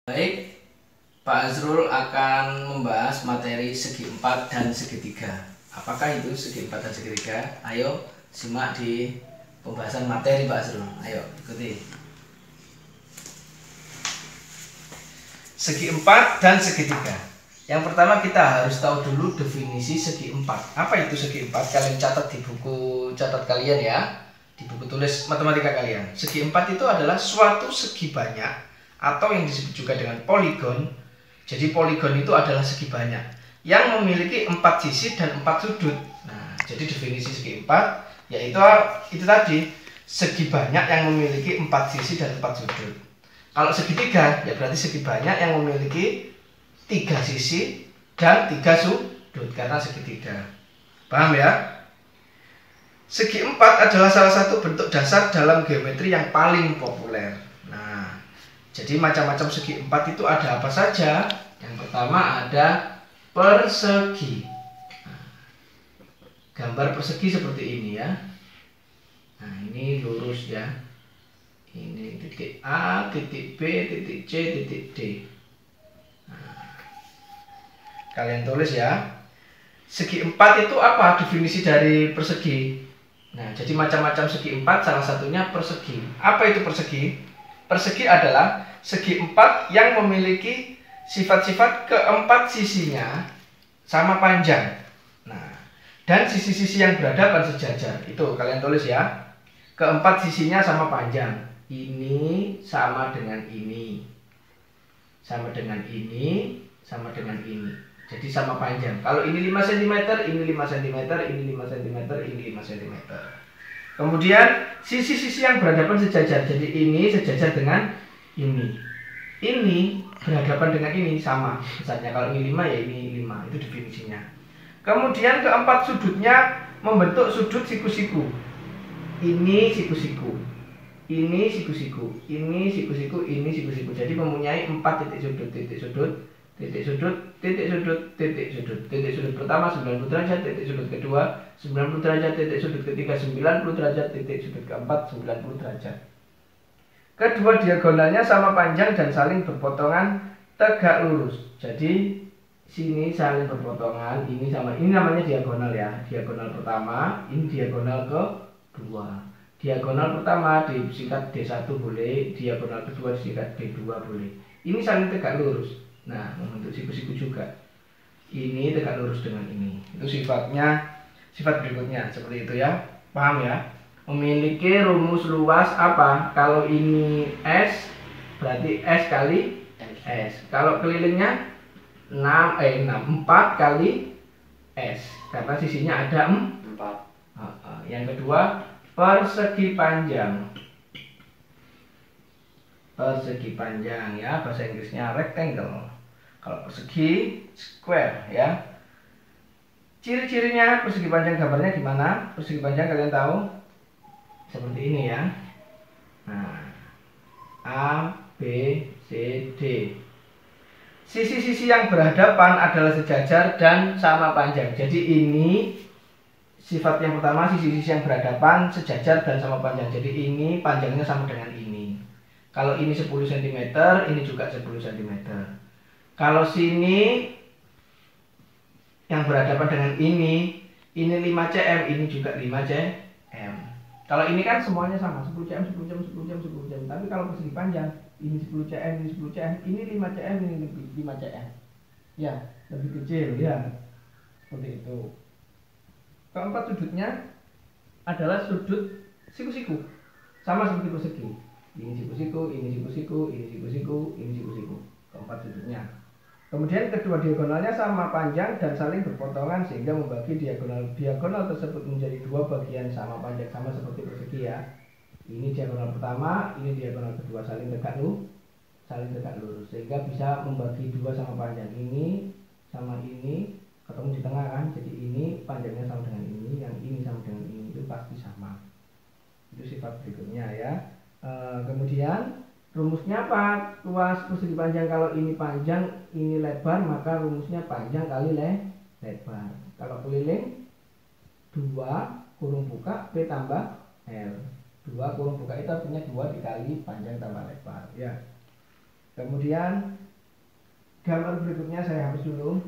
Baik, Pak Azrul akan membahas materi segi 4 dan segitiga. Apakah itu segi 4 dan segitiga? Ayo simak di pembahasan materi Pak Azrul. Ayo ikuti. Segi 4 dan segitiga. Yang pertama kita harus tahu dulu definisi segi 4. Apa itu segi 4? Kalian catat di buku catat kalian ya, di buku tulis matematika kalian. Segi 4 itu adalah suatu segi banyak atau yang disebut juga dengan poligon. Jadi poligon itu adalah segi banyak yang memiliki 4 sisi dan 4 sudut. Nah, jadi definisi segi 4 yaitu itu tadi, segi banyak yang memiliki 4 sisi dan 4 sudut. Kalau segitiga ya berarti segi banyak yang memiliki 3 sisi dan 3 sudut karena segitiga. Paham ya? Segi 4 adalah salah satu bentuk dasar dalam geometri yang paling populer. Nah, jadi macam-macam segi 4 itu ada apa saja? Yang pertama ada persegi. Nah, gambar persegi seperti ini ya. Nah, ini lurus ya. Ini titik A, titik B, titik C, titik D. Nah, kalian tulis ya. Segi 4 itu apa definisi dari persegi? Nah, jadi macam-macam segi 4 salah satunya persegi. Apa itu persegi? Persegi adalah segi 4 yang memiliki sifat-sifat keempat sisinya sama panjang. Nah, dan sisi-sisi yang berhadapan sejajar. Itu kalian tulis ya. Keempat sisinya sama panjang. Ini sama dengan ini. Sama dengan ini, sama dengan ini. Jadi sama panjang. Kalau ini 5 cm, ini 5 cm, ini 5 cm, ini 5 cm. Kemudian sisi-sisi yang berhadapan sejajar. Jadi ini sejajar dengan ini. Ini berhadapan dengan ini sama. Misalnya kalau ini 5 ya ini 5. Itu definisinya. Kemudian keempat sudutnya membentuk sudut siku-siku. Ini siku-siku. Ini siku-siku. Ini siku-siku, ini siku-siku. Jadi mempunyai 4 titik sudut, titik sudut, titik sudut, titik sudut, titik sudut. Titik sudut pertama 90 derajat, titik sudut kedua 90 derajat, titik sudut ketiga 90 derajat, titik sudut keempat 90 derajat. Kedua diagonalnya sama panjang dan saling berpotongan tegak lurus. Jadi sini saling berpotongan, ini sama ini namanya diagonal ya. Diagonal pertama, ini diagonal kedua. Diagonal pertama disingkat D1 boleh, diagonal kedua disingkat D2 boleh. Ini saling tegak lurus. Nah, membentuk siku-siku juga. Ini tegak lurus dengan ini. Itu sifatnya, sifat berikutnya seperti itu ya. Paham ya? Memiliki rumus luas apa? Kalau ini S berarti S kali S. Kalau kelilingnya 4 kali S karena sisinya ada 4. Yang kedua persegi panjang. Persegi panjang ya, bahasa Inggrisnya rectangle. Kalau persegi square ya. Ciri-cirinya persegi panjang gambarnya gimana? Persegi panjang kalian tahu? Seperti ini ya. Nah, A, B, C, D. Sisi-sisi yang berhadapan adalah sejajar dan sama panjang. Jadi ini sifat yang pertama, sisi-sisi yang berhadapan sejajar dan sama panjang. Jadi ini panjangnya sama dengan ini. Kalau ini 10 cm, ini juga 10 cm. Kalau sini yang berhadapan dengan ini 5 cm, ini juga 5 cm. Kalau ini kan semuanya sama, 10 cm, 10 cm, 10 cm, 10 cm. Tapi kalau persegi panjang, ini 10 cm, ini 10 cm, ini 5 cm, ini 5 cm. Ya, lebih kecil ya. Seperti itu. Keempat sudutnya adalah sudut siku-siku. Sama seperti persegi. Ini siku-siku, ini siku-siku, ini siku-siku, ini siku-siku. Keempat sudutnya. Kemudian kedua diagonalnya sama panjang dan saling berpotongan sehingga membagi diagonal tersebut menjadi dua bagian sama panjang, sama seperti persegi ya. Ini diagonal pertama, ini diagonal kedua saling tegak lurus sehingga bisa membagi dua sama panjang. Ini sama ini ketemu di tengah kan, jadi ini panjangnya sama dengan ini, yang ini sama dengan ini, itu pasti sama. Itu sifat berikutnya ya. Kemudian rumusnya apa? Luas persegi panjang, kalau ini panjang, ini lebar, maka rumusnya panjang kali lebar. Kalau keliling 2 kurung buka P tambah L. 2 kurung buka itu artinya 2 dikali panjang tambah lebar ya. Kemudian gambar berikutnya saya hapus dulu.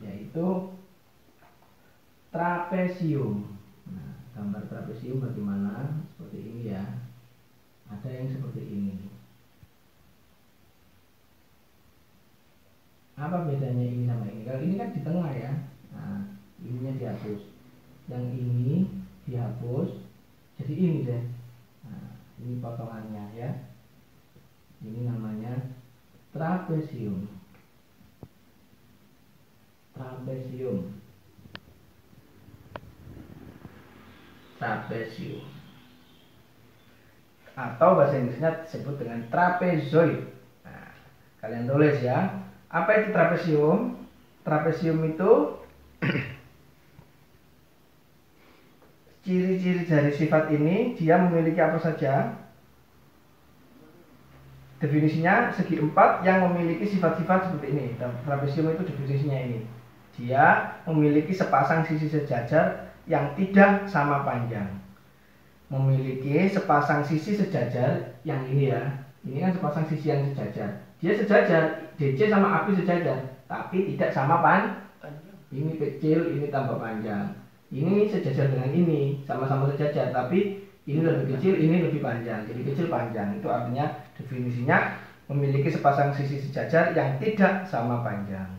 Yaitu trapesium. Nah, gambar trapesium bagaimana? Seperti ini ya. Ada yang seperti ini. Apa bedanya ini sama ini? Kalau ini kan di tengah ya. Nah, ininya dihapus. Yang ini dihapus. Jadi ini deh. Nah, ini potongannya ya. Ini namanya trapesium. Trapesium. Trapesium. Atau bahasa Inggrisnya disebut dengan trapezoid. Nah, kalian tulis ya. Apa itu trapesium? Trapesium itu ciri-ciri dari sifat ini, dia memiliki apa saja? Definisinya segi empat yang memiliki sifat-sifat seperti ini. Trapesium itu definisinya ini. Dia memiliki sepasang sisi sejajar yang tidak sama panjang. Memiliki sepasang sisi sejajar yang ini ya. Ini kan sepasang sisi yang sejajar. Dia sejajar, DC sama AB sejajar, tapi tidak sama panjang. Ini kecil, ini tambah panjang. Ini sejajar dengan ini, sama-sama sejajar, tapi ini lebih kecil, ini lebih panjang. Jadi kecil panjang, itu artinya definisinya memiliki sepasang sisi sejajar yang tidak sama panjang.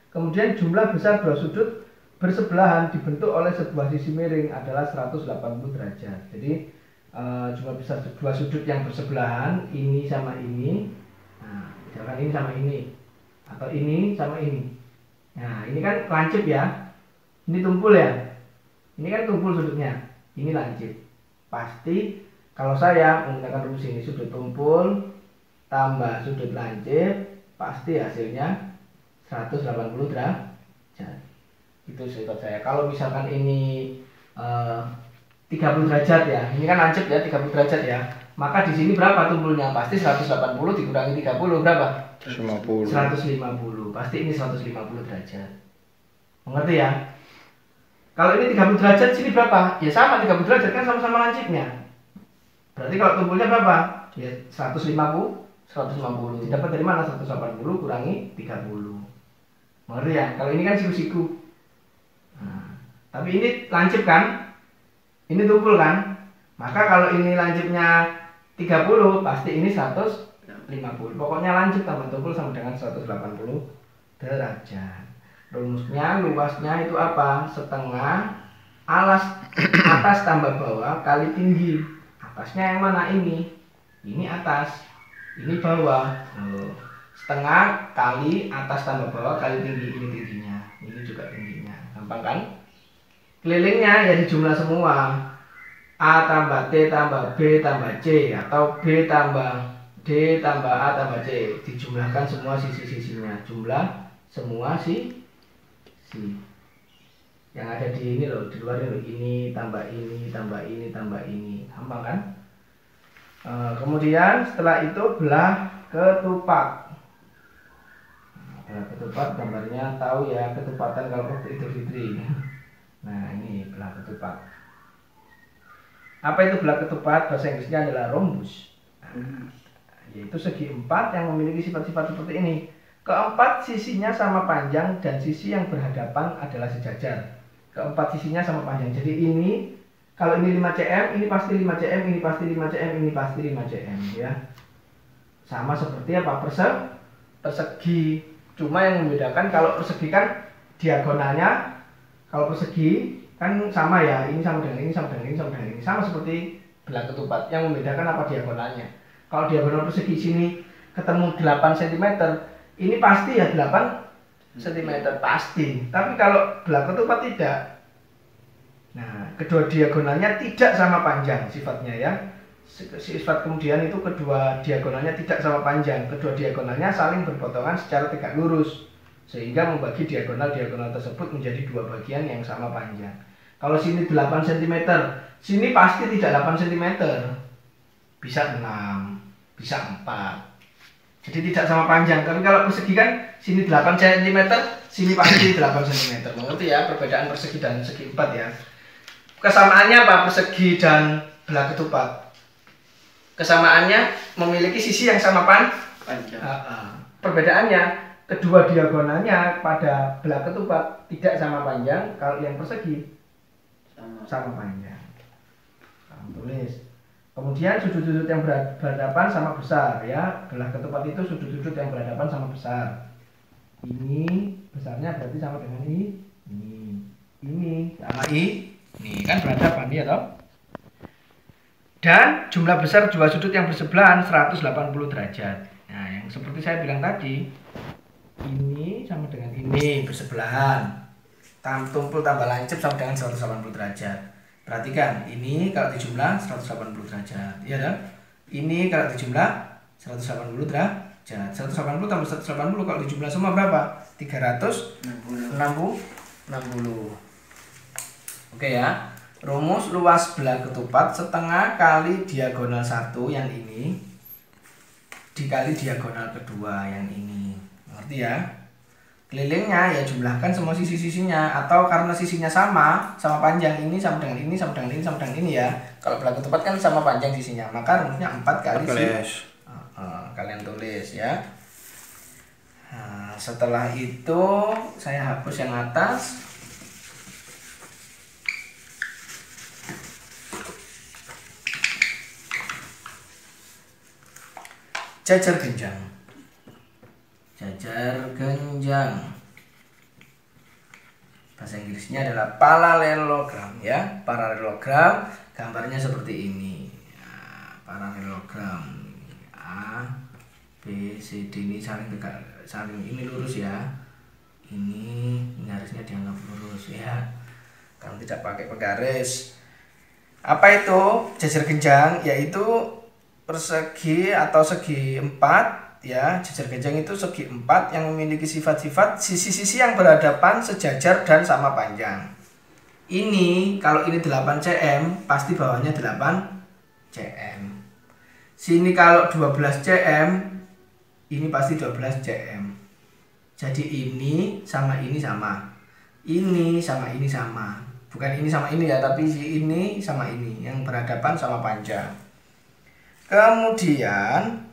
Kemudian jumlah besar dua sudut bersebelahan dibentuk oleh sebuah sisi miring adalah 180 derajat. Jadi jumlah besar dua sudut yang bersebelahan, ini sama ini. Nah, misalkan ini sama ini, atau ini sama ini. Nah, ini kan lancip ya. Ini tumpul ya. Ini kan tumpul sudutnya, ini lancip. Pasti kalau saya menggunakan rumus ini, sudut tumpul tambah sudut lancip, pasti hasilnya 180 derajat. Itu sifat saya. Kalau misalkan ini 30 derajat ya, ini kan lancip ya, 30 derajat ya. Maka di sini berapa tumpulnya? Pasti 180 dikurangi 30 berapa? 150. 150. Pasti ini 150 derajat. Mengerti ya? Kalau ini 30 derajat, sini berapa? Ya sama 30 derajat kan sama-sama lancipnya. Berarti kalau tumpulnya berapa? Ya 150. Didapat dari mana? 180 kurangi 30. Mengerti ya? Kalau ini kan siku-siku. Nah, tapi ini lancip kan? Ini tumpul kan? Maka kalau ini lancipnya 30, pasti ini 150. Pokoknya lancip tambah tumpul sama dengan 180 derajat. Rumusnya, luasnya itu apa? Setengah atas tambah bawah kali tinggi. Atasnya yang mana ini? Ini atas, ini bawah. Setengah kali atas tambah bawah kali tinggi. Ini tingginya, ini juga tingginya. Gampang kan? Kelilingnya ya dijumlah semua. A tambah T tambah B tambah C, atau B tambah D tambah A tambah C. Dijumlahkan semua sisi-sisinya. Jumlah semua sisi yang ada di ini loh, di luar ini tambah ini tambah ini tambah ini. Gampang kan? Kemudian setelah itu belah ketupat. Belah ketupat gambarnya tahu ya, ketupatan kalau waktu Idul Fitri. Nah, ini belah ketupat. Apa itu belah ketupat? Bahasa Inggrisnya adalah rhombus. Yaitu segi empat yang memiliki sifat-sifat seperti ini. Keempat sisinya sama panjang dan sisi yang berhadapan adalah sejajar. Keempat sisinya sama panjang. Jadi ini, kalau ini 5 cm, ini pasti 5 cm, ini pasti 5 cm, ini pasti 5 cm ya. Sama seperti apa? Persegi. Cuma yang membedakan kalau persegi kan diagonalnya, kalau persegi kan sama ya, ini sama dengan ini, sama dengan ini, sama dengan ini. Sama seperti belah ketupat. Yang membedakan apa? Diagonalnya. Kalau diagonal persegi sini ketemu 8 cm, ini pasti ya 8 cm pasti. Tapi kalau belah ketupat tidak. Nah, kedua diagonalnya tidak sama panjang sifatnya ya. Sifat kemudian itu kedua diagonalnya tidak sama panjang. Kedua diagonalnya saling berpotongan secara tegak lurus, sehingga membagi diagonal-diagonal tersebut menjadi dua bagian yang sama panjang. Kalau sini 8 cm, sini pasti tidak 8 cm. Bisa 6, bisa 4. Jadi tidak sama panjang. Tapi kalau persegi kan sini 8 cm, sini pasti 8 cm. Mengerti ya perbedaan persegi dan segi empat ya. Kesamaannya apa persegi dan belah ketupat. Kesamaannya memiliki sisi yang sama panjang. Perbedaannya kedua diagonalnya pada belah ketupat tidak sama panjang, kalau yang persegi sama panjang. Tulis. Kemudian sudut-sudut yang berhadapan sama besar ya. Belah ketupat itu sudut-sudut yang berhadapan sama besar. Ini besarnya berarti sama dengan ini. Ini sama ini kan berhadapan ya toh. Dan jumlah besar dua sudut yang bersebelahan 180 derajat. Nah, yang seperti saya bilang tadi, ini sama dengan ini bersebelahan. Tumpul tambah lancip sama dengan 180 derajat. Perhatikan, ini kalau dijumlah 180 derajat, iya kan? Ini kalau dijumlah 180 derajat. 180 tambah 180 kalau dijumlah semua berapa? 360. Oke ya. Rumus luas belah ketupat setengah kali diagonal 1 yang ini dikali diagonal kedua yang ini. Ngerti ya? Kelilingnya ya jumlahkan semua sisi-sisinya, atau karena sisinya sama panjang, ini sama dengan ini sama dengan ini sama dengan ini ya. Kalau belah ketupat kan sama panjang sisinya, maka rumusnya 4 kali kalian tulis ya. Nah, setelah itu saya hapus yang atas. Jajar genjang. Bahasa Inggrisnya adalah parallelogram ya. Parallelogram gambarnya seperti ini. Nah, parallelogram A, B, C, D ini saling ini lurus ya. Ini harusnya dianggap lurus ya. Kalau tidak pakai penggaris. Apa itu jajar genjang? Yaitu persegi atau segi 4 ya. Jajar genjang itu segi 4 yang memiliki sifat-sifat sisi-sisi yang berhadapan, sejajar dan sama panjang. Ini kalau ini 8 cm pasti bawahnya 8 cm. Sini kalau 12 cm ini pasti 12 cm. Jadi ini sama ini sama. Ini sama ini sama. Bukan ini sama ini ya, tapi ini sama ini yang berhadapan sama panjang. Kemudian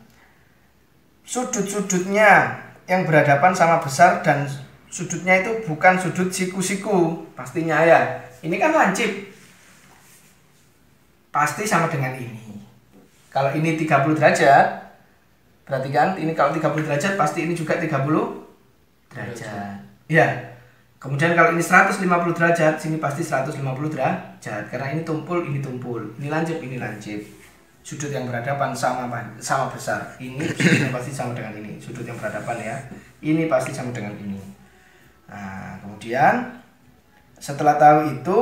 sudut-sudutnya yang berhadapan sama besar dan sudutnya itu bukan sudut siku-siku pastinya ya. Ini kan lancip, pasti sama dengan ini. Kalau ini 30 derajat, perhatikan ini kalau 30 derajat pasti ini juga 30 derajat ya. Kemudian kalau ini 150 derajat, sini pasti 150 derajat karena ini tumpul, ini lancip, ini lancip. Sudut yang berhadapan sama besar. Ini sudutnya pasti sama dengan ini. Sudut yang berhadapan ya. Ini pasti sama dengan ini. Nah, kemudian setelah tahu itu,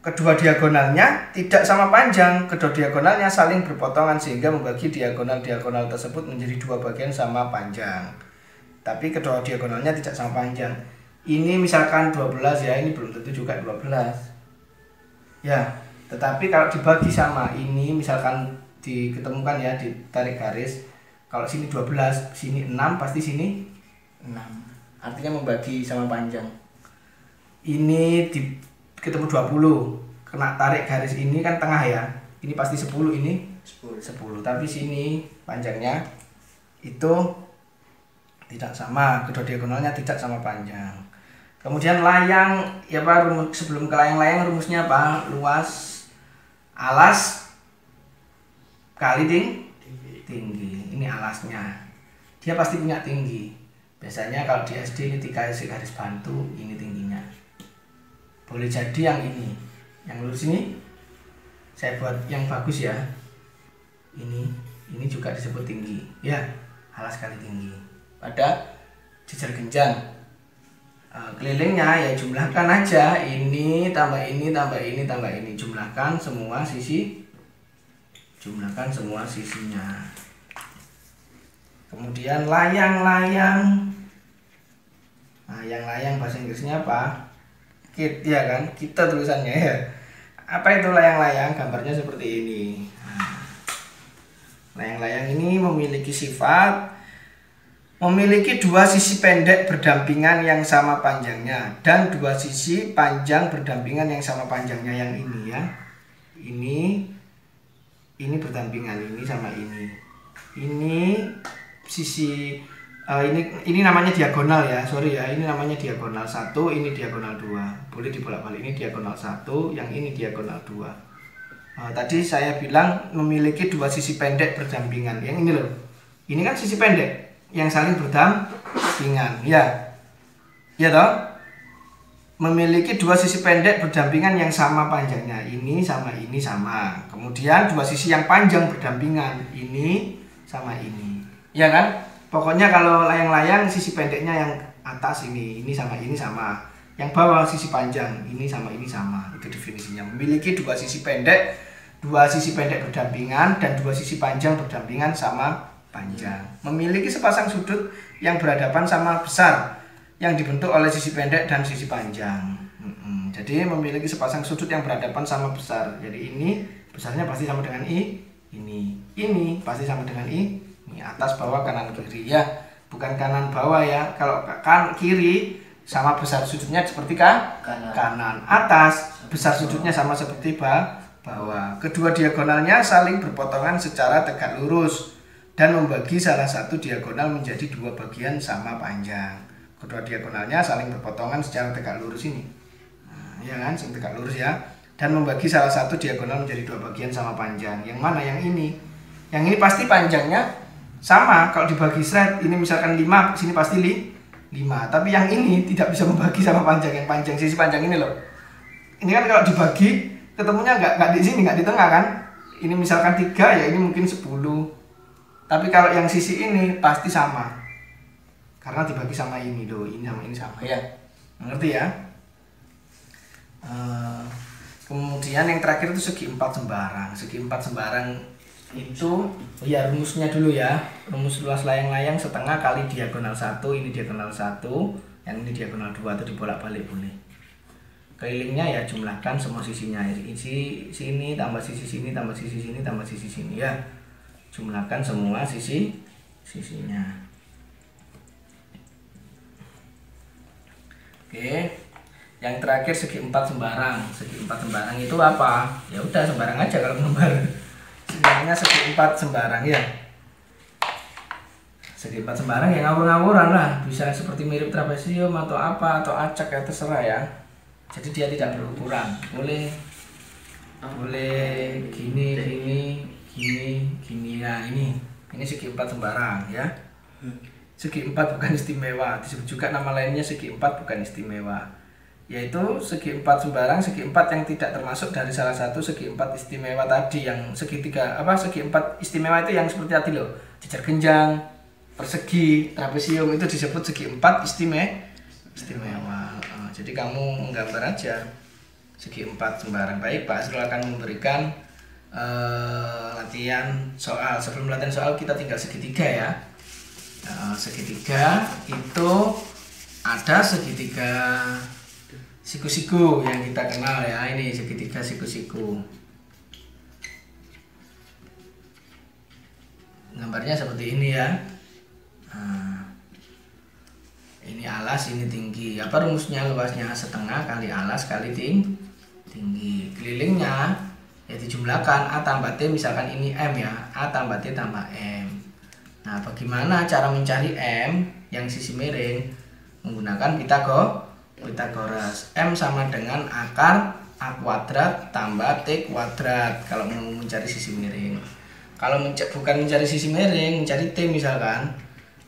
kedua diagonalnya tidak sama panjang. Kedua diagonalnya saling berpotongan sehingga membagi diagonal-diagonal tersebut menjadi dua bagian sama panjang. Tapi kedua diagonalnya tidak sama panjang. Ini misalkan 12 ya, ini belum tentu juga 12. Ya. Tetapi kalau dibagi sama ini, misalkan diketemukan ya, ditarik garis, kalau sini 12, sini 6, pasti sini 6. Artinya membagi sama panjang. Ini ketemu 20, kena tarik garis ini kan tengah ya. Ini pasti 10, ini 10. Tapi sini panjangnya itu tidak sama, kedua diagonalnya tidak sama panjang. Kemudian layang, ya Pak, sebelum ke layang-layang rumusnya apa? Luas alas kali tinggi. Ini alasnya. Dia pasti punya tinggi. Biasanya kalau di SD ini dikasih garis bantu, ini tingginya. Boleh jadi yang ini. Yang lurus ini saya buat yang bagus ya. Ini juga disebut tinggi. Ya, alas kali tinggi. Pada jajar genjang. Kelilingnya ya jumlahkan aja, ini tambah ini tambah ini tambah ini, jumlahkan semua sisinya. Kemudian layang-layang. Nah, yang layang bahasa Inggrisnya apa? Kit ya kan, kita tulisannya ya. Apa itu layang-layang? Gambarnya seperti ini. Nah, layang-layang ini memiliki sifat memiliki dua sisi pendek berdampingan yang sama panjangnya dan dua sisi panjang berdampingan yang sama panjangnya yang ini ya. Ini ini berdampingan, ini sama ini. Ini sisi ini namanya diagonal ya, sorry ya, ini namanya diagonal 1, ini diagonal 2. Boleh dibolak-balik, ini diagonal 1, yang ini diagonal 2. Tadi saya bilang memiliki dua sisi pendek berdampingan. Yang ini loh, ini kan sisi pendek yang saling berdampingan, ya, ya toh. Memiliki dua sisi pendek berdampingan yang sama panjangnya, ini sama ini sama. Kemudian dua sisi yang panjang berdampingan, ini sama ini, ya kan? Pokoknya kalau layang-layang sisi pendeknya yang atas ini sama ini sama. Yang bawah sisi panjang, ini sama ini sama. Itu definisinya. Memiliki dua sisi pendek berdampingan dan dua sisi panjang berdampingan sama panjang. Memiliki sepasang sudut yang berhadapan sama besar yang dibentuk oleh sisi pendek dan sisi panjang. Jadi memiliki sepasang sudut yang berhadapan sama besar. Jadi ini besarnya pasti sama dengan ini pasti sama dengan ini atas bawah kanan kiri ya, bukan kanan bawah ya. Kalau kan kiri sama besar sudutnya seperti kanan, atas besar sudutnya sama seperti bawah. Kedua diagonalnya saling berpotongan secara tegak lurus dan membagi salah satu diagonal menjadi dua bagian sama panjang. Kedua diagonalnya saling berpotongan secara tegak lurus ini, ya kan, tegak lurus ya, dan membagi salah satu diagonal menjadi dua bagian sama panjang. Yang mana? Yang ini. Yang ini pasti panjangnya sama. Kalau dibagi straight, ini misalkan 5, sini pasti 5. Tapi yang ini tidak bisa membagi sama panjang. Yang panjang, sisi panjang ini loh. Ini kan kalau dibagi, ketemunya nggak di sini, nggak di tengah kan. Ini misalkan 3, ya ini mungkin 10. Tapi kalau yang sisi ini pasti sama. Karena dibagi sama ini loh, ini sama ya. Mengerti ya? Kemudian yang terakhir itu segi 4 sembarang. Segi 4 sembarang itu ya rumusnya dulu ya. Rumus luas layang-layang setengah kali diagonal 1, ini diagonal 1, yang ini diagonal 2, itu dibolak-balik boleh. Kelilingnya ya jumlahkan semua sisinya. Isi sini tambah sisi sini tambah sisi sini tambah sisi sini ya. Jumlahkan semua sisinya. Oke. Yang terakhir segi 4 sembarang. Segi 4 sembarang itu apa? Ya udah sembarang aja kalau gambar. Sebenarnya segi 4 sembarang ya. Segi 4 sembarang ya ngawur-ngawuran lah. Bisa seperti mirip trapesium atau apa atau acak ya terserah ya. Jadi dia tidak berukuran. Boleh gini ya. Ini segi 4 sembarang ya. Segi 4 bukan istimewa. Disebut juga nama lainnya segi 4 bukan istimewa. Yaitu segi 4 sembarang, segi 4 yang tidak termasuk dari salah satu segi 4 istimewa tadi. Yang segi 4 istimewa itu yang seperti tadi loh, jejer genjang, persegi, trapesium, itu disebut segi 4 istimewa. Jadi kamu menggambar aja segi 4 sembarang. Baik, Pak Asrul akan memberikan latihan soal. Sebelum latihan soal kita tinggal segitiga ya. Segitiga itu ada segitiga siku-siku yang kita kenal ya. Ini segitiga siku-siku. Gambarnya seperti ini ya. Ini alas, ini tinggi. Apa rumusnya? Luasnya setengah kali alas kali tinggi. Kelilingnya ya dijumlahkan A tambah T, misalkan ini M ya. A tambah T tambah M. Nah, bagaimana cara mencari M yang sisi miring? Menggunakan Pitagoras. M sama dengan akar A kuadrat tambah T kuadrat kalau mau mencari sisi miring. Kalau bukan mencari sisi miring, mencari T misalkan,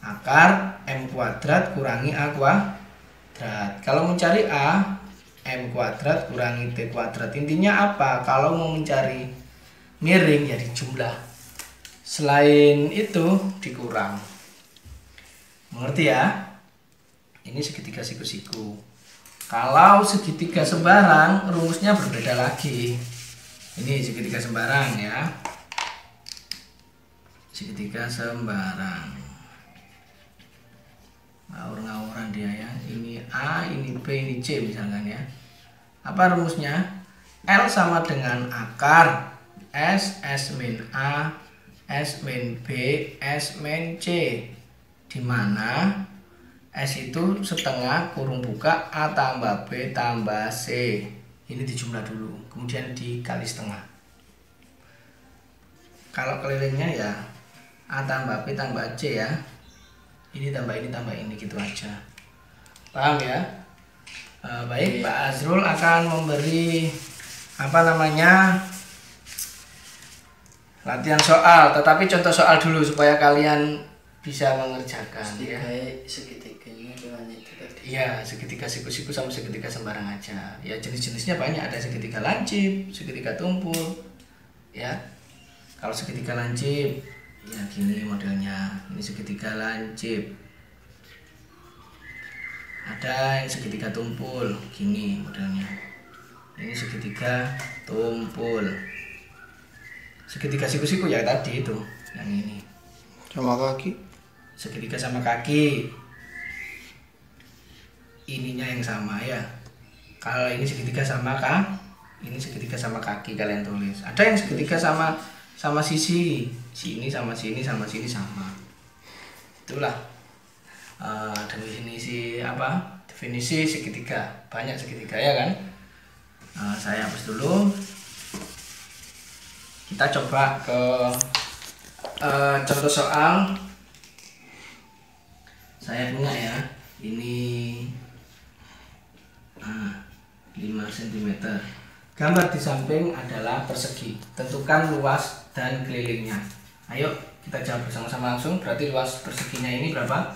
akar M kuadrat kurangi A kuadrat. Kalau mencari A, M kuadrat kurangi T kuadrat. Intinya apa? Kalau mau mencari miring ya dijumlah. Selain itu dikurang. Mengerti ya? Ini segitiga siku-siku. Kalau segitiga sembarang, rumusnya berbeda lagi. Ini segitiga sembarang ya. Segitiga sembarang. Ngawur-ngawuran dia ya. Ini A, ini B, ini C misalkan ya. Apa rumusnya? L sama dengan akar S min A, S min B, S min C. Dimana S itu setengah kurung buka A tambah B tambah C. Ini dijumlah dulu, kemudian dikali setengah. Kalau kelilingnya ya A tambah B tambah C ya. Ini tambah ini gitu aja. Paham ya? Baik, Pak Azrul akan memberi latihan soal, tetapi contoh soal dulu supaya kalian bisa mengerjakan. Segitiganya gimana itu tadi? Iya, segitiga siku-siku sama segitiga sembarang aja. Ya jenis-jenisnya banyak, ada segitiga lancip, segitiga tumpul. Ya, kalau segitiga lancip, ya gini modelnya. Ini segitiga lancip. Ada yang segitiga tumpul, gini modelnya. Ini segitiga tumpul. Segitiga siku-siku ya tadi itu, yang ini. Sama kaki. Segitiga sama kaki. Ininya yang sama ya. Kalau ini segitiga sama ini segitiga sama kaki kalian tulis. Ada yang segitiga sama sisi. Sini sama sini sama sini sama. Itulah definisi segitiga. Banyak segitiga ya kan. Saya hapus dulu. Kita coba ke contoh soal. Saya punya ya. Ini 5 cm. Gambar di samping adalah persegi. Tentukan luas dan kelilingnya. Ayo kita jawab bersama-sama langsung. Berarti luas perseginya ini berapa?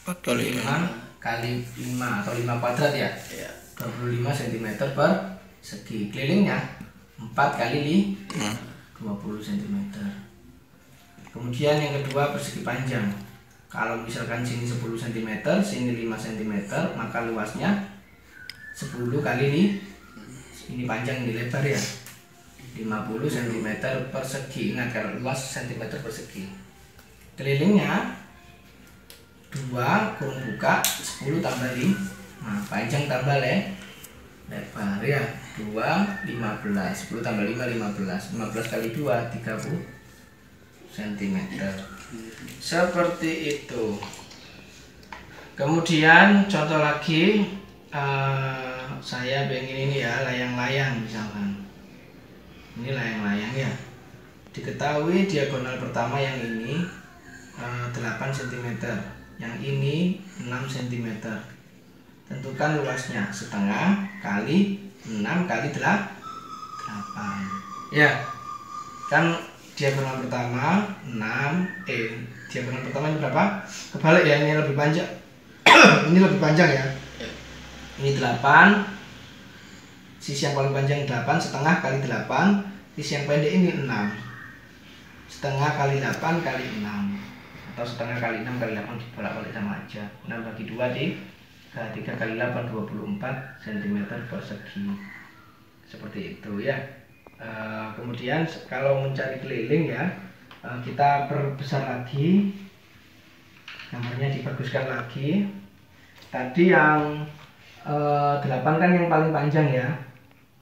4 kali 5 kali 5 atau 5 kuadrat ya? 25 cm persegi. Kelilingnya 4 kali 20 cm. Kemudian yang kedua persegi panjang. Kalau misalkan sini 10 cm, sini 5 cm, maka luasnya 10 kali ini panjang, ini lebar ya, 50 cm persegi. Ingat kalau luas cm persegi. Kelilingnya 2 kurung buka 10 tambah 5, panjang tambah lebar ya, 2 15, 10 tambah 5 15, 15 kali 2 30 cm. Seperti itu. Kemudian contoh lagi, saya pengen ini ya, layang-layang misalkan. Ini layang-layang ya. Diketahui diagonal pertama yang ini 8 cm, yang ini 6 cm. Tentukan luasnya setengah kali 6 kali 8. Ya, kan diagonal pertama 6, diagonal pertama ini berapa? Kebalik ya, ini lebih panjang. Ini lebih panjang ya. Ini 8. Sisi yang paling panjang 8, setengah kali 8. Sisi yang pendek ini 6. Setengah kali 8 kali 6. Atau setengah kali 6 kali 8 dibolak-balik sama aja. 6 bagi 2 3 kali 8 24 cm persegi. Seperti itu ya. Kemudian kalau mencari keliling ya, kita perbesar lagi, gambarnya dibaguskan lagi. Tadi yang 8 kan yang paling panjang ya,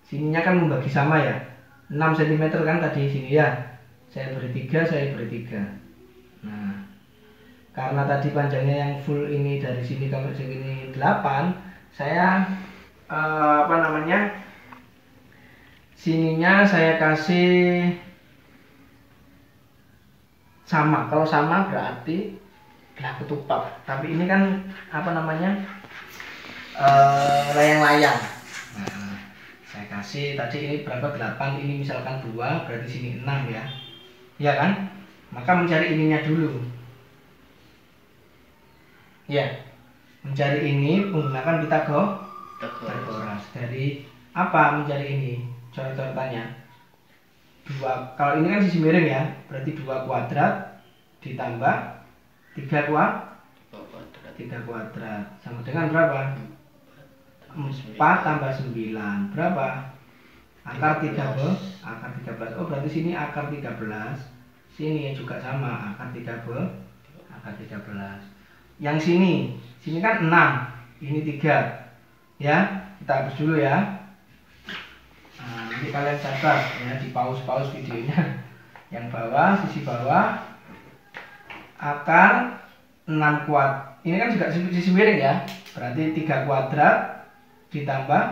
sininya kan membagi sama ya, 6 cm kan tadi sini ya, saya beri 3, saya beri 3. Nah, karena tadi panjangnya yang full ini dari sini sampai sini 8, saya sininya saya kasih sama. Kalau sama berarti belah ketupat. Tapi ini kan layang-layang. Nah, saya kasih tadi ini berapa? 8, ini misalkan 2, berarti sini 6 ya. Iya kan? Maka mencari ininya dulu. Ya. Mencari ini menggunakan Pitagoras. Dari apa mencari ini? Coret-coretannya 2, kalau ini kan sisi miring ya, berarti 2 kuadrat ditambah 3 kuadrat sama dengan berapa? 4 tambah 9 berapa? Akar 13. Oh berarti sini akar 13, sini juga sama akar 13. Yang sini kan 6, ini 3 ya, kita hapus dulu ya. Nah, nanti kalian catat ya, di pause videonya. Yang bawah, sisi bawah akar 6 kuadrat. Ini kan juga sisi miring ya. Berarti 3 kuadrat ditambah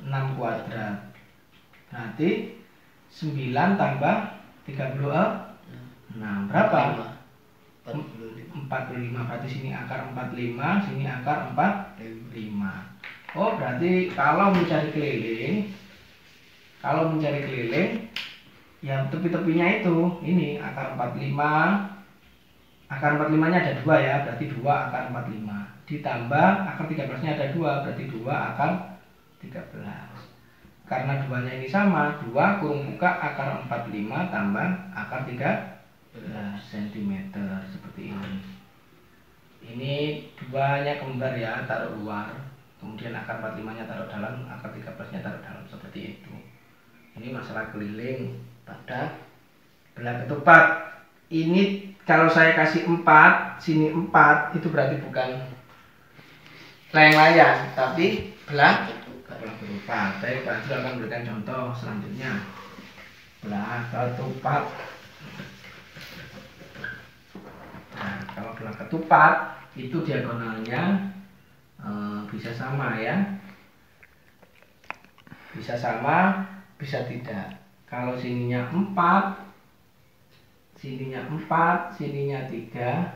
6 kuadrat. Berarti 9 tambah 36. Berapa? 45. 45. Berarti sini akar 45, sini akar 45. Oh, berarti kalau mencari keliling, ya tepi-tepinya itu ini akar 45. Akar 45-nya ada 2 ya, berarti 2 akar 45. Ditambah akar 13-nya ada 2, berarti 2 akar 13. Karena 2-nya ini sama, 2 kurung buka akar 45 tambah akar 13 cm seperti ini. Ini 2-nya kembar ya, taruh luar. Kemudian akar 45-nya taruh dalam, akar 13-nya taruh dalam, seperti itu. Ini masalah keliling pada belah ketupat. Ini kalau saya kasih 4, sini 4, itu berarti bukan layang-layang, tapi belah ketupat. Baik, Pak Azrul akan berikan contoh selanjutnya. Belah ketupat. Nah, kalau belah ketupat itu diagonalnya bisa sama ya. Bisa sama, bisa tidak. Kalau sininya 4, sininya 4, sininya 3,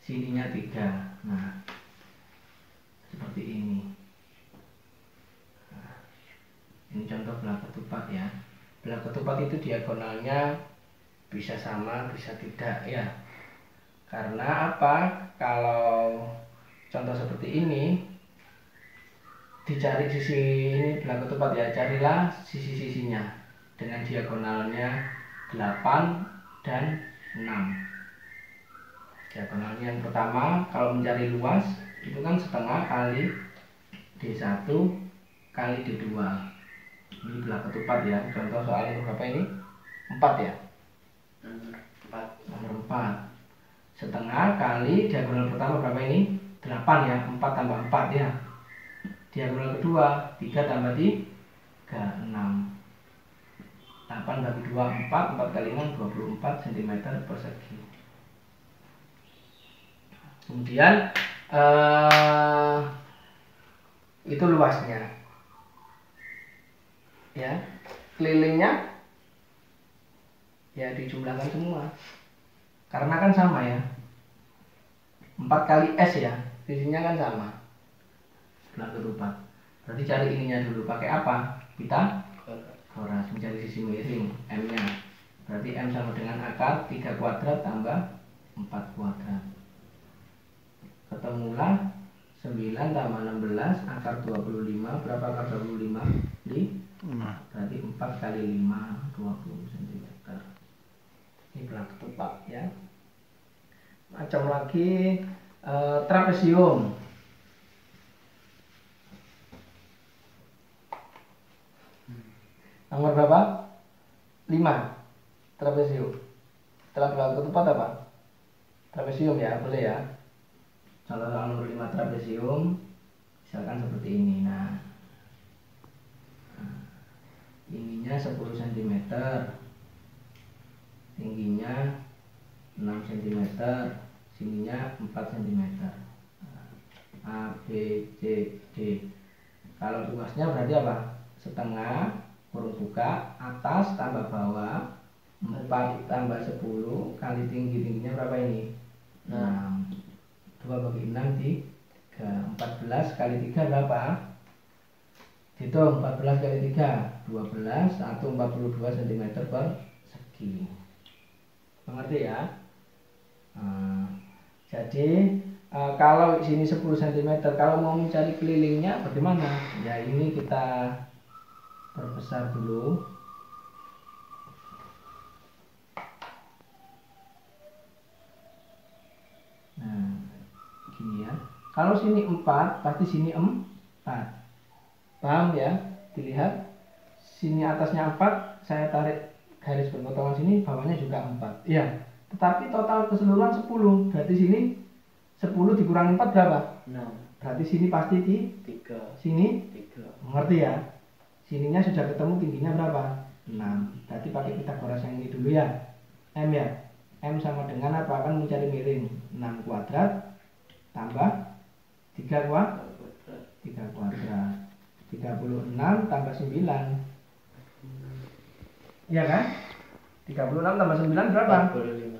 sininya 3. Nah, seperti ini. Nah, ini contoh belah ketupat ya. Belah ketupat itu diagonalnya bisa sama, bisa tidak ya. Karena apa? Kalau contoh seperti ini, dicari sisi ini belah ketupat ya, carilah sisi-sisinya dengan diagonalnya 8 dan 6. Diagonalnya yang pertama, kalau mencari luas itu kan setengah kali D1 kali D2. Ini belah ketupat ya. Contoh soal nomor berapa ini? 4 ya? Nomor 4. Setengah kali diagonal pertama berapa ini? 8 ya. 4 tambah 4 ya. Diagonal kedua 3 tambah 3, 6. 8 bagi 2, 4, 4 kali 6, 24 cm persegi. Kemudian itu luasnya ya. Kelilingnya ya dijumlahkan semua, karena kan sama ya, 4 kali S ya, sisinya kan sama. Belah ketupat. Berarti cari ininya dulu, pakai apa? Pitagoras, mencari sisi miring M-nya. Berarti M sama dengan akar 3 kuadrat tambah 4 kuadrat. Ketemulah 9 tambah 16 akar 25. Berapa akar 25? Berarti 4 kali 5, 20 cm. Ini belah ketupat ya. Macam lagi trapesium. Nomor berapa? 5. Trapesium. Setelah belah ketupat apa? Trapesium ya, boleh ya. Contoh soal nomor 5 trapesium, misalkan seperti ini. Nah, ininya 10 cm, tingginya 6 cm, sininya 4 cm. A, B, C, D. Kalau luasnya berarti apa? Setengah kurung buka atas tambah bawah 4 tambah 10 kali tingginya berapa ini? 6. 2 bagi 6 3. 14 kali 3 berapa? Hitung 14 kali 3 12 atau 42 cm persegi. Mengerti ya? Jadi kalau sini 10 cm, kalau mau mencari kelilingnya bagaimana? Ya ini kita perbesar dulu. Nah, gini ya. Kalau sini 4, pasti sini 4. Paham ya? Dilihat sini atasnya 4, saya tarik garis berpotongan sini, bawahnya juga 4. Iya. Tetapi total keseluruhan 10. Berarti sini 10 dikurangi 4 berapa? 6. Berarti sini pasti 3. Sini 3. mengerti ya? Sininya sudah ketemu, tingginya berapa? 6. Berarti pakai Pitagoras yang ini dulu ya. M ya. M sama dengan apa? Akan mencari miring. 6 kuadrat tambah 3 kuadrat. 3 kuadrat. 36 tambah 9. Iya kan? 36 tambah 9 berapa? 45.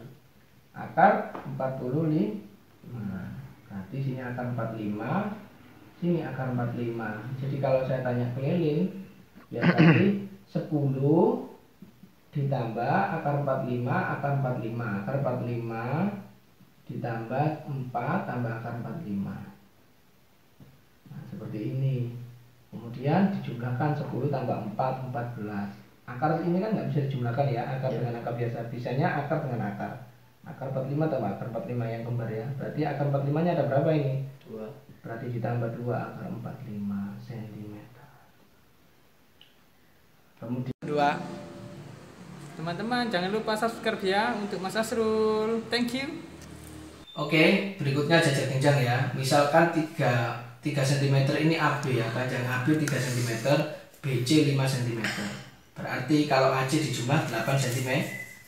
Akar 45. Berarti sini akar 45, sini akar 45. Jadi kalau saya tanya keliling, ya tadi 10 ditambah akar 45, akar 45. Akar 45 ditambah 4 tambah akar 45. Nah, seperti ini. Kemudian dijumlahkan 10 tambah 4, 14. Akar ini kan nggak bisa dijumlahkan ya, akar dengan akar biasa. Bisanya akar dengan akar. Akar 45 tambah akar 45 yang kembar ya. Berarti akar 45-nya ada berapa ini? 2. Berarti ditambah 2 akar 45 cm. Kemudian 2. Teman-teman jangan lupa subscribe ya untuk Mas Asrul. Thank you. Oke, berikutnya jajar genjang ya. Misalkan 3 cm ini AB ya, panjang AB 3 cm, BC 5 cm. Berarti kalau AC dijumlah 8 cm.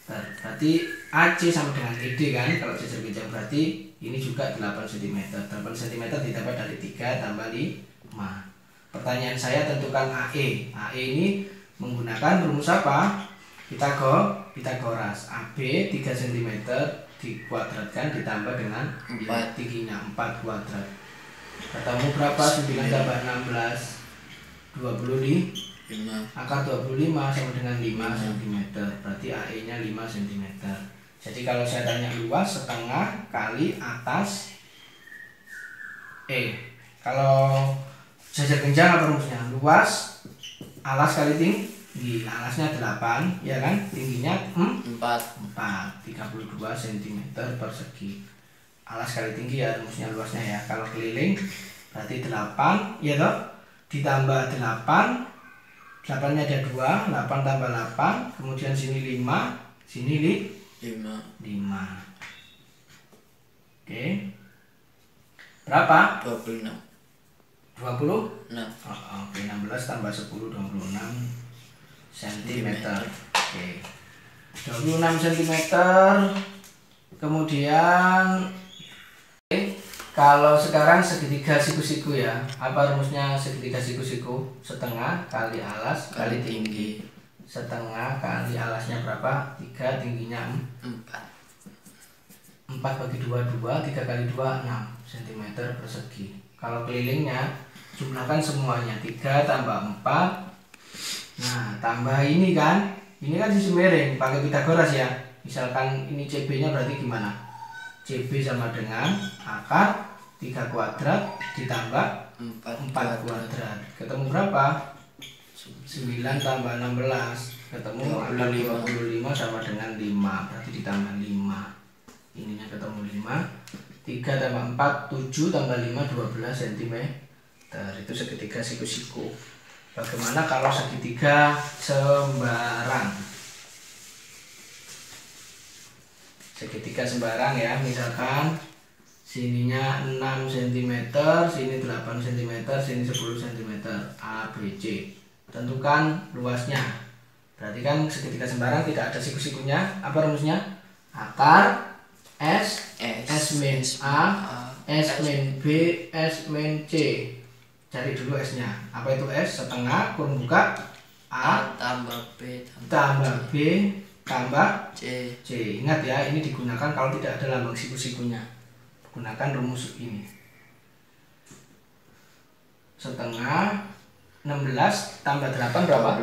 Berarti AC sama dengan ED kan, kalau jajar genjang berarti ini juga 8 cm. 8 cm didapat dari 3 tambah 5. Pertanyaan saya tentukan AE. AE ini menggunakan rumus apa? Pitagoras. AB 3 cm dikuadratkan ditambah dengan 4. tingginya 4 kuadrat. Ketemu berapa? 9 tambah 16 25. 5. Akar 25 sama dengan 5 cm. Berarti AE nya 5 cm. Jadi kalau saya tanya luas setengah kali atas E. Kalau jajar genjang apa rumusnya? Luas alas kali tinggi. Alasnya 8 ya kan, tingginya 4 32 cm persegi. Alas kali tinggi ya rumusnya, luasnya ya. Kalau keliling berarti 8 ya toh, ditambah 8 nya ada 2, 8 tambah 8, kemudian sini 5, sini 5. Oke, berapa? 26. 20? 6. Oke, 16 tambah 10 26 cm. Oke, 26 cm. Kemudian kalau sekarang segitiga siku-siku ya, apa rumusnya segitiga siku-siku? Setengah kali alas kali tinggi. Setengah kali alasnya berapa? 3, tingginya 4 bagi 2 2, 3 kali 2 6 cm persegi. Kalau kelilingnya jumlahkan semuanya, 3 tambah 4. Nah, tambah ini kan sisi miring, pakai Pitagoras ya. Misalkan ini CB nya berarti gimana? CB sama dengan akar 3 kuadrat ditambah 4 kuadrat. Ketemu berapa? 9 tambah 16. Ketemu akar 25 sama dengan 5. Berarti ditambah 5. Ininya ketemu 5. 3 tambah 4 7 tambah 5 12 cm. Itu segitiga siku-siku. Bagaimana kalau segitiga sembarang? Segitiga sembarang ya, misalkan sininya 6 cm, sini 8 cm, sini 10 cm, ABC. Tentukan luasnya. Berarti kan segitiga sembarang tidak ada siku-sikunya. Apa rumusnya? Akar S min A, S min B, S min C. Cari dulu S-nya. Apa itu S? Setengah kurung buka A tambah B tambah B tambah C. Ingat ya, ini digunakan kalau tidak ada lambang siku-sikunya. Gunakan rumus ini. Setengah 16 tambah 8 berapa?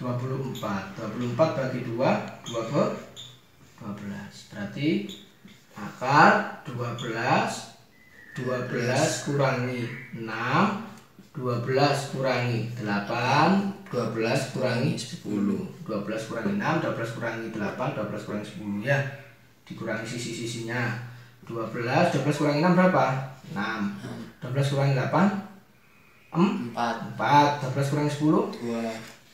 24 bagi 2 12. Berarti akar 12 kurangi 6, 12 kurangi 8, 12 kurangi 10. 12 kurangi 6, 12 kurangi 8, 12 kurangi 10 ya. Dikurangi sisi-sisinya. 12 kurangi 6 berapa? 6. 12 kurangi 8? 4. 12 kurangi 10?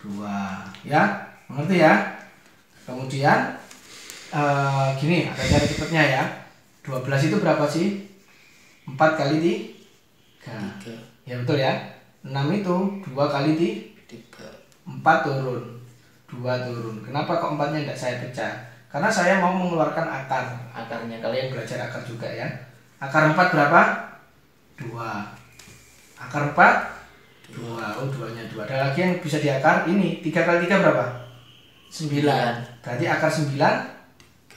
2. Ya, mengerti ya? Kemudian gini, ada cara cepatnya ya. 12 itu berapa sih? 4 kali 3. Ya betul ya. 6 itu 2 kali 3. 4 turun. 2 turun. Kenapa kok 4-nya tidak saya pecah? Karena saya mau mengeluarkan akarnya. Kalian belajar akar juga ya. Akar 4 berapa? 2. Akar 4? 2. Oh, 2-nya 2. Ada lagi yang bisa diakar. Ini 3 kali 3 berapa? 9. Berarti akar 9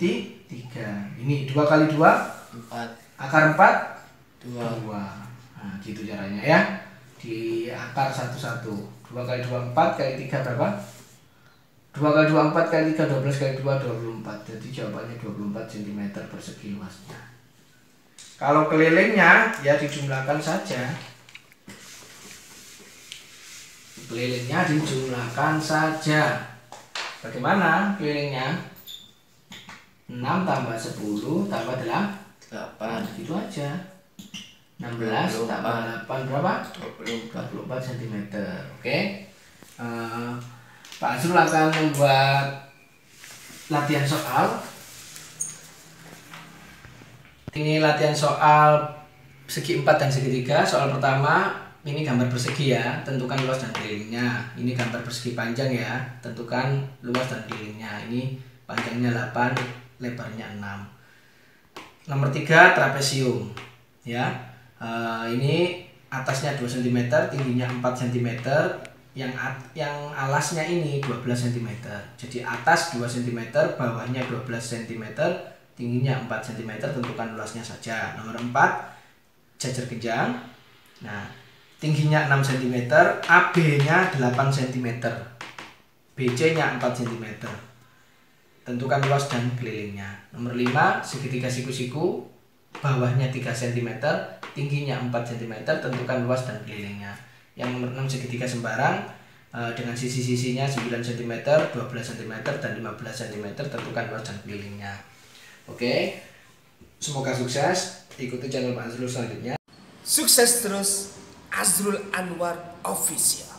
di 3. Ini 2 kali 2 4. akar 4 2. 2. Nah, gitu caranya ya. Di akar 1 1. 2 kali 2 4 kali 3 berapa? 2 kali 2 4 kali 3 12 kali 2 24. Jadi jawabannya 24 cm persegi luasnya. Kalau kelilingnya ya dijumlahkan saja. Kelilingnya dijumlahkan saja. Bagaimana kelilingnya? 6 tambah 10 tambah 8. Gitu aja. 16 tambah 8 berapa? 24 cm. Oke. Pak Azrul akan membuat latihan soal. Ini latihan soal segi 4 dan segi 3. Soal pertama, ini gambar persegi ya, tentukan luas dan kelilingnya. Ini gambar persegi panjang ya, tentukan luas dan kelilingnya. Ini panjangnya 8, lebarnya 6. Nomor 3, trapesium ya. Ini atasnya 2 cm, tingginya 4 cm, yang alasnya ini 12 cm. Jadi atas 2 cm, bawahnya 12 cm, tingginya 4 cm, tentukan luasnya saja. Nomor 4, jajar genjang. Nah, tingginya 6 cm, AB-nya 8 cm, BC-nya 4 cm. Tentukan luas dan kelilingnya. Nomor 5, segitiga siku-siku, bawahnya 3 cm, tingginya 4 cm, tentukan luas dan kelilingnya. Yang nomor 6, segitiga sembarang dengan sisi-sisinya 9 cm, 12 cm, dan 15 cm, tentukan luas dan kelilingnya. Oke, semoga sukses. Ikuti channel Pak Azrul selanjutnya. Sukses terus, Azrul Anwar Official.